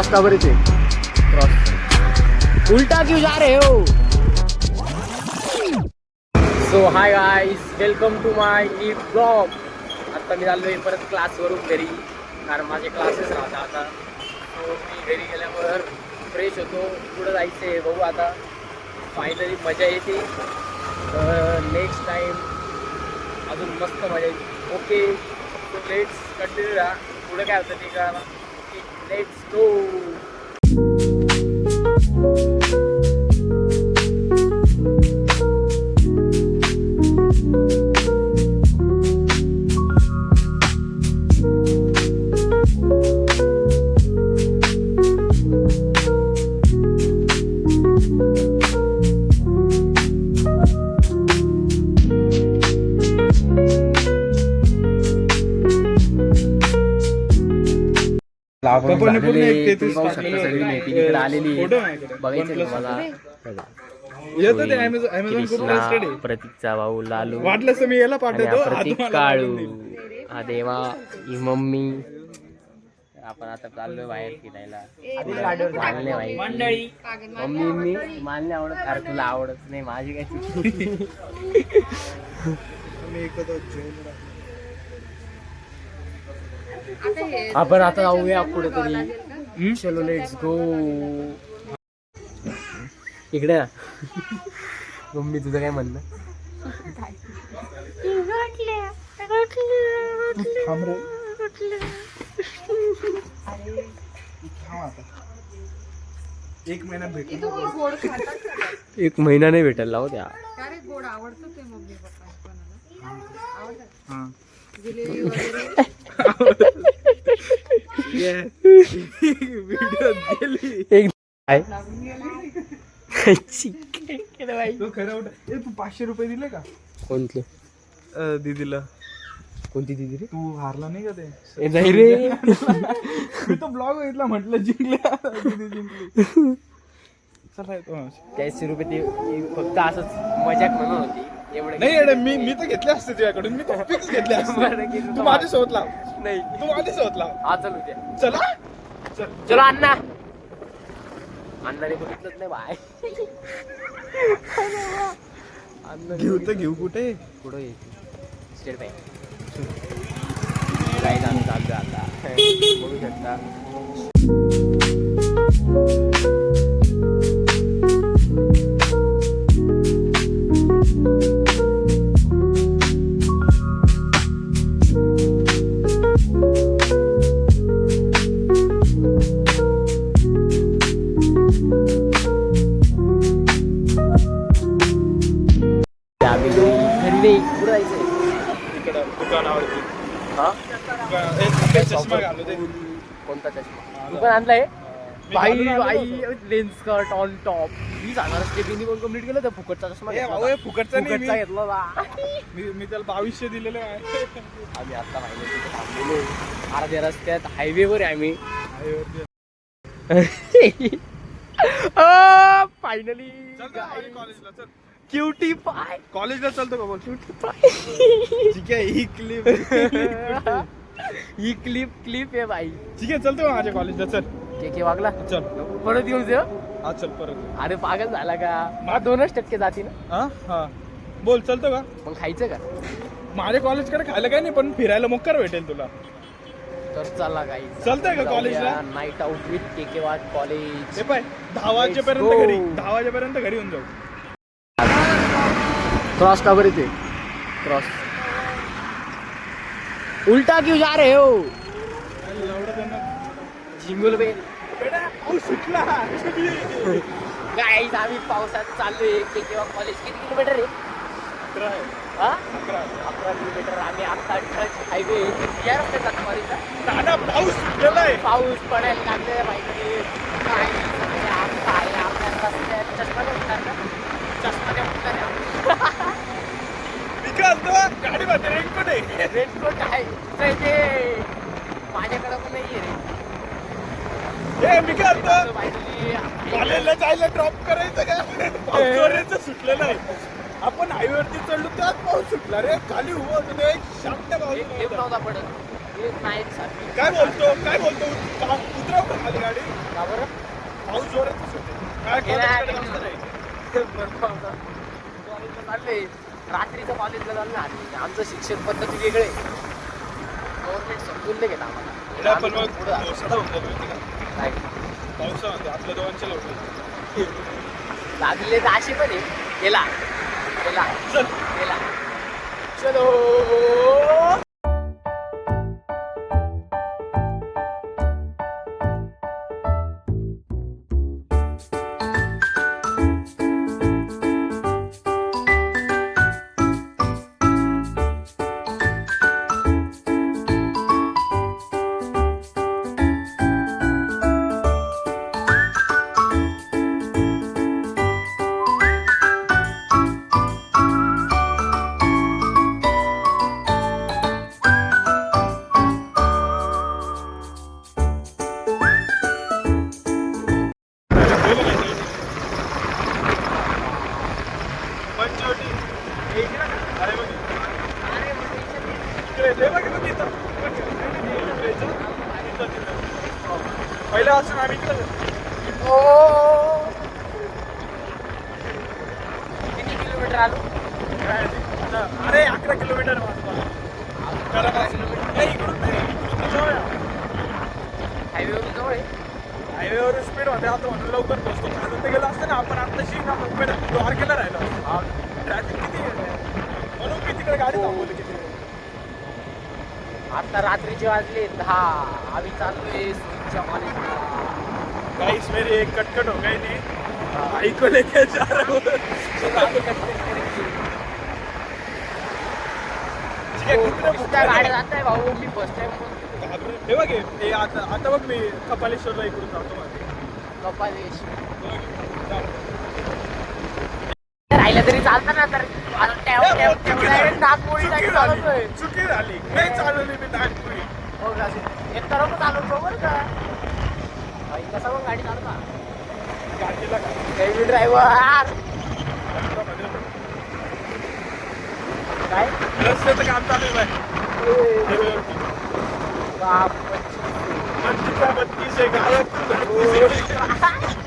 Cross का बरे थे क्रॉस उल्टा क्यों जा रहे हो. So hi guys, welcome to my new blog. आता मी चाललोय परत क्लासवरून घरी, कारण माझे क्लासेस राहतात आता. सो मी घरी गेल्यावर फ्रेश होतो, पुढं जायचं आहे. बघू आता, फायनली मजा येते. नेक्स्ट टाईम अजून मस्त मजा येते. ओके, सो लेट्स कंटिन्यू राहा. पुढं काय होतं ते कळा. Okay, let's go. प्रतीकचा भाऊ लालू, वाटलं मी याला पाठवतो. प्रतीक काळू, हा देवा, ही मम्मी. आपण आता चाललोय बाहेर फिरायला. मंडळी मम्मी मी मानले आवडत, अरे तुला आवडत नाही, माझी काय चुकी. आपण आता जाऊया कुठेतरी. चलो लेट्स गो. इकडे मम्मी, तुझं काय म्हणणं? एक महिन्यात भेटेल. एक महिना नाही भेटेल लाव त्या. तू 500 रुपये दिले का कोणते दीदीला? कोणती दिदी रे? तू हारला नाही का ते? नाही रे. मी तो ब्लॉग बघितला, म्हटलं जिंकल्या दीदी जिंकली. चला येतो. 40 रुपये ते फक्त असंच मजाक म्हणून होती. एवढं नाही अरे, मी तर घेतले असते तुझ्याकडून. मी तर फिक्स घेतले असते. तू माझ्यासोबत लाव. नाही, तू माझ्यासोबत लाव. हा चल उद्या. चला चलो अण्णा. अण्णाने बघितलंच नाही बाय. घेऊ तर घेऊ कुठे? पुढं ये, स्टेट बँक. काय चालू चालू आता बघू शकता. दुकानावरती. हा, चष्मा घालू दे. कोणता चष्मा दुकान आणलाय? Lens cut on top 20,000 stepping पण कंप्लीट केलं तर फुकटचा चष्मा फुकटचा नाही, घेतला. मी त्याला 2200 दिलेले आहे. आम्ही आता पाहिलं तिथे थांबलेलो अर्ध्या रस्त्यात, हायवेवर आहे आम्ही. फायनली कॉलेजला चल. क्यूटी पाय. कॉलेजला चलतो का बोल? क्यूटी पाय. ठीक आहे, ही क्लिप ही क्लिप आहे बाई. ठीक आहे, चलतो माझ्या कॉलेजला. चल के वागला. चल परत येऊन दे. हा चल परत. अरे पागल झाला का? मला 2% जाती ना. हा हा बोल, चलतो का? मग खायचं का? माझ्या कॉलेजकडे खायला काय नाही, पण फिरायला मोक्कर भेटेल तुला. तर चला काही चलतंय का कॉलेजला? नाईट आउट विथ के वाट कॉलेज. हे पाय 10 वाजेपर्यंत घरी, 10 वाजेपर्यंत घरी येऊन जाऊ. क्रॉस का बरे थे क्रॉस उल्टा क्यों जा रहे हो? Jingle bell. सुटला. गाईज, आम्ही पावसात चाललोय. केव्हा कॉलेज किती किलोमीटर आहे? 11 किलोमीटर. आम्ही आता टच हायवे या रस्त्यात जातो कॉलेजला. पाऊस सुटलेला आहे. पाऊस पडायला लागले माहिती. आपल्या रस्त्यात चष्मा नाही उठणार ना? चष्मा नाही उठणार. गाडी मध्ये रेनकोट आहे. रेनकोट आहे ते माझ्याकडे पण नाही रे. मी काय कॉलेजला जायला ड्रॉप करायचं का? पाऊस सुटलेलं आहे. आपण हायवेवरती चढलो त्यात पाऊस सुटला रे. खाली उभं होतो एक शांत पाऊस नव्हता पडत. काय बोलतो उतरव का खाली गाडी का बरं? पाऊस जोरातच होते काय गेला. कॉलेजकडे रस्ता नाही. कॉलेजला चाललोय रात्रीचं कॉलेजला चाललं आमचं शिक्षण पद्धती वेगळे गव्हर्नमेंट समजून नाही घेत एवढा पण आम्हाला मग पावसाळा होता माहिती का काय पावसाळा आपल्या दोघांच्या लवकर लागले तर असे पण आहे गेला गेला चल गेला चलो पंचवटी हे इकडे ना? अरे बघ इकडे ते बघ इथं इथं. इकडे इथं. इथं, तिथं. पहिलं असून आम्ही इकडे किती किलोमीटर आलो अरे 11 किलोमीटर नाही इकडून नाही इकडून जवळ आहे. हायवेवरून जवळ आहे हायवेवर स्पीड होते आता म्हणून लवकर पोहोचतो अजून ते गेलो असतं ना आपण आत्ताशी ना मुंबईला द्वारकेला राहिलो ट्रॅफिक किती आहे म्हणून मी तिकडे गाडी थांबवली किती आता रात्रीचे वाजले 10 आम्ही चाललोय सुईच्या कॉलेजला गाइस मेरी एक कटकट हो गई थी भाई को लेके जा रहा हूँ गाड्या जात आहे भाऊ मी फर्स्ट टाइम हे बघ हे आता बघ मी कपालेश्वरला इकडून जातो माझे कपालेश राहिलं तरी चालतं ना तर नागपुरी चालवतोय चुकी झाली नाही चालवली मी नागपुरी हो का एक तर चालवतो बरं का कसं मग गाडी चालवा गाडीला हेवी ड्रायव्हर काय रस्त्याचं काम चालू आहे बाप 32 आहे गावात 32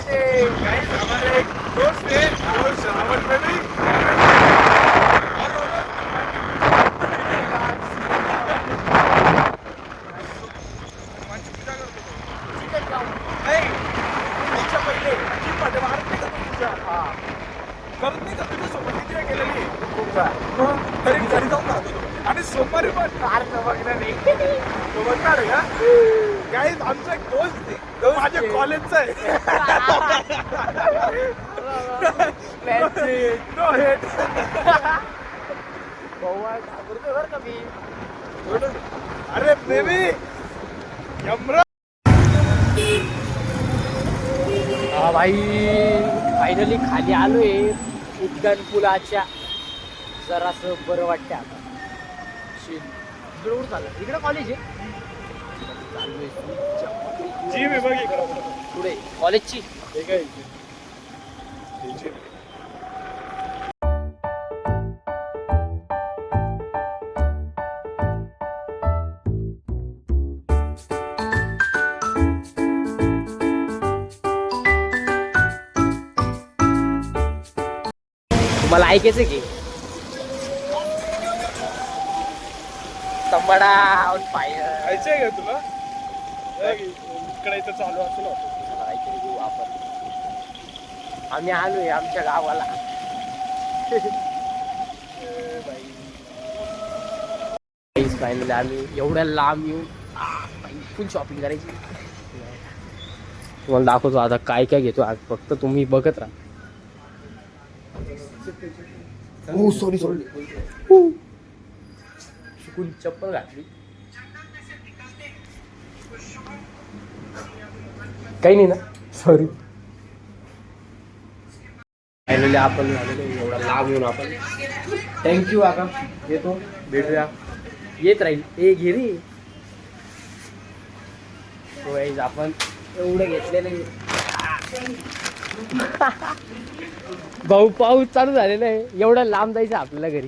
हमारे एक दोस्त है वो श्रावण में भी करत नाही का तुझ्या सोबत किती वेळ गेलेली तरी घरी जाऊन राहतो तो. आणि सोमवारी पण बघणार नाही तो बघणार आहे का काही आमचा एक दोस्त आहे. तो माझ्या कॉलेजचा आहे No hate. बरं का मी अरे बेबी यमरा हा भाई फायनली खाली आलोय उड्डाण पुलाच्या जरासं बरं वाटतं आता इकडे चाललं इकडे कॉलेज आहे चाललोय जी मी बघ इकडं पुढे कॉलेजची हे काय मला ऐकायचं की तंबाडा ऑन फायर खायचंय का तुला इकडे इथं चालू असेल आपण आम्ही आलोय आमच्या गावाला फायनली आम्ही एवढ्या लांब येऊन फुल शॉपिंग करायची तुम्हाला दाखवतो आता काय काय घेतो आज फक्त तुम्ही बघत राहा सॉरी चुकून चप्पल घातली काही नाही ना सॉरी फायनली आपण झालेलो एवढा लांब येऊन आपण थँक्यू आका येतो भेटूया येत राहील ए घे रे तो आपण एवढं घेतलेलं भाऊ पाऊस चालू झालेला आहे एवढं लांब जायचं आपल्याला घरी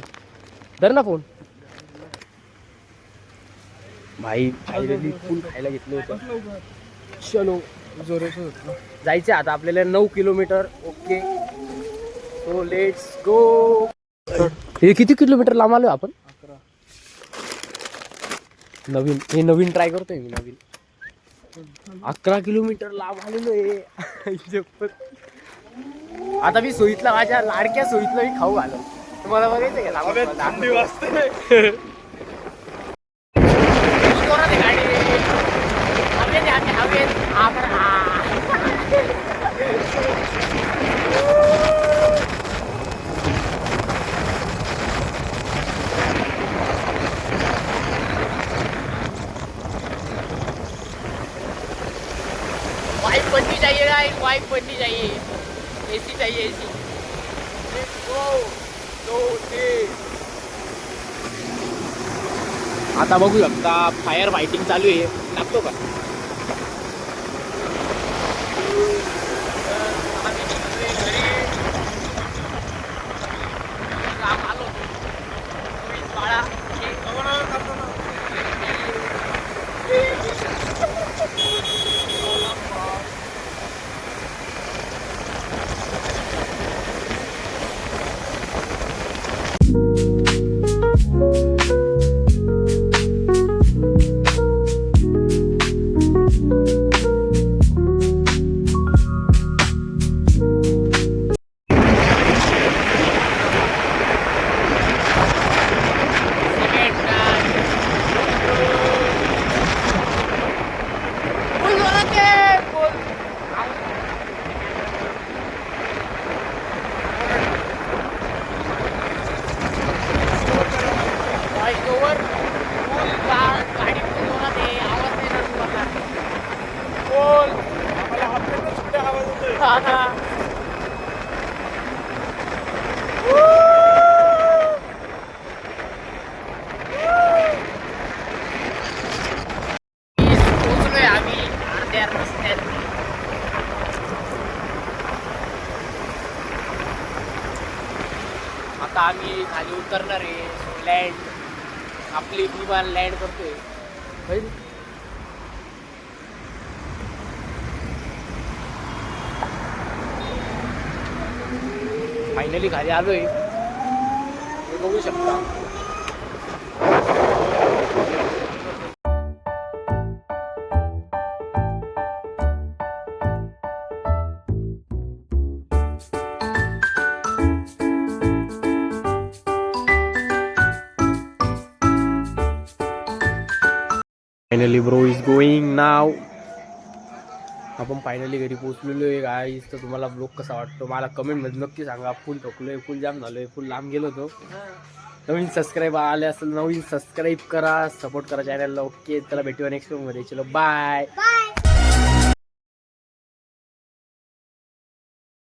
धर ना फोन भाई फायनली फुल खायला घेतलं होतं. लवकर चलो जोराचं होतं. जायचं आता आपल्याला 9 kilometre. Okay so let's go. हे किती किलोमीटर लांब आलो आपण? 11. नवीन ट्राय करतोय मी. नवीन 11 किलोमीटर लांब आलेलो आहे. जप्पत. आता मी सोयीतला माझ्या लाडक्या सोयीतला मी खाऊ घालो. तुम्हाला बघायचं का? हवेत थंडी वाजते. वाइफ बननी चाहिए ना, एक वाइफ बननी चाहिए. एसी चाहिए एसी. आता बघू शकता फायर फायटिंग चालू आहे. लागतो का? आम्हाला हप्त्यातच कुठे आवाज होतोय. पोहोचलोय आम्ही अर्ध्या रस्त्यात. आता आम्ही खाली उतरणार आहे. लँड आपली विमान लँड करतोय. फायनली खाली आलोय. हे बघू शकता. फायनली ब्रो इज गोईंग नाव. आपण फायनली घरी पोहोचलेलो आहे गाईस. तर तुम्हाला ब्लॉग कसा वाटतो मला कमेंटमध्ये नक्की सांगा. फुल थकलोय, फुल जाम झालोय, फुल लांब गेलो होतो. नवीन सबस्क्राईब आले असेल नवीन सबस्क्राईब करा, सपोर्ट करा चॅनलला. ओके चला भेटूया नेक्स्ट व्हिडिओमध्ये. चलो बाय.